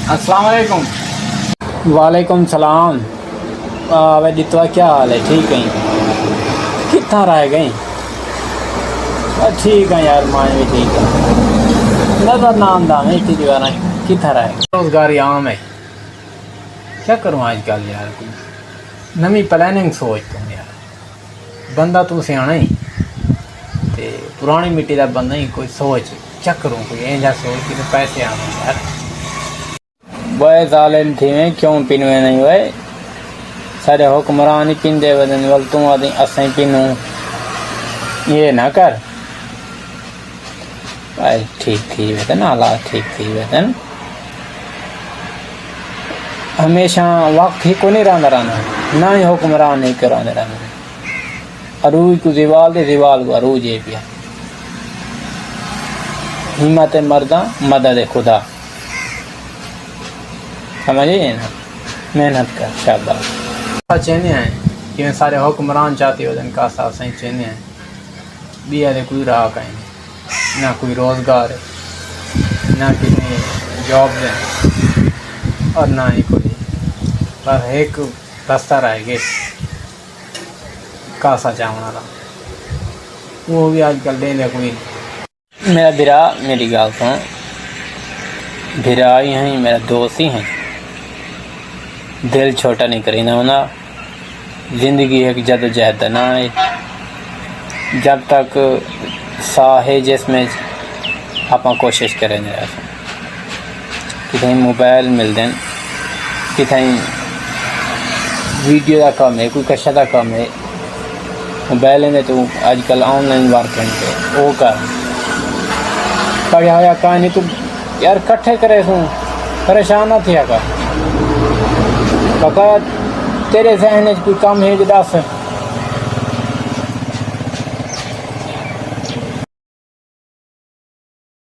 السلام علیکم. وعلیکم السلام. دتوا کیا حال ہے؟ ٹھیک ہے؟ کتنا رہ گئے؟ ٹھیک ہے یار، مائیں بھی ٹھیک ہے. نظر نام دام ہے اتنی دیوار کتنا رہ گئے. روزگاری عام ہے، کیا کروں آج کل یار. کوئی نمی پلاننگ سوچتا ہوں یار. بندہ تو سیاح ہی تے پرانی مٹی کا بندہ ہی. کوئی سوچ چکروں کوئی ایجا سوچ کہ پیسے آنے یار. بڑے ظالم تھے میں کیوں پینوے نہیں ہوئے. سارے حکمران ہی پیندے ودن وقتوں آدھی اسیں پینوں. یہ نہ کر بھائی. ٹھیک تھی ویتن حالات ٹھیک تھی ویتن. ہمیشہ وقت ہی کو نہیں رہنا نہ ہی حکمران نہیں کرانے رہنا. عروج کو زوال دے زوال کو عروج یہ پیا. ہمت مرداں مدد خدا. سمجھے نا. محنت کر شاباش. چہنے ہیں کہ سارے حکمران چاہتے ہو دن کا ساتھ صحیح چہنے ہیں. بھی آدھے کوئی راہ کہیں نہ کوئی روزگار ہے نہ کسی جاب دیں اور نہ ہی کوئی. بس ایک رستہ رہ گئے کاسا چاہنا رہا. وہ بھی آج کل دے دے کوئی. میرا برا میری گال سن. برا ہی ہیں میرا دوست ہی ہیں. دل چھوٹا نہیں کری نہ ہونا. زندگی ایک جد و جہد نہ ہے. جب تک ساہ ہے جس میں آپ کوشش کریں گے. کتنے موبائل مل دیں کتنے ویڈیو کا کام ہے کوئی کشا کا کام ہے. موبائل میں تو آج کل آن لائن ورکنگ پہ وہ کر پڑھا ہوا کہانی تو یار کٹھے کرے سوں پریشان نہ تھیا کر. بقا تیرے ذہن کوئی کام ہے جو دس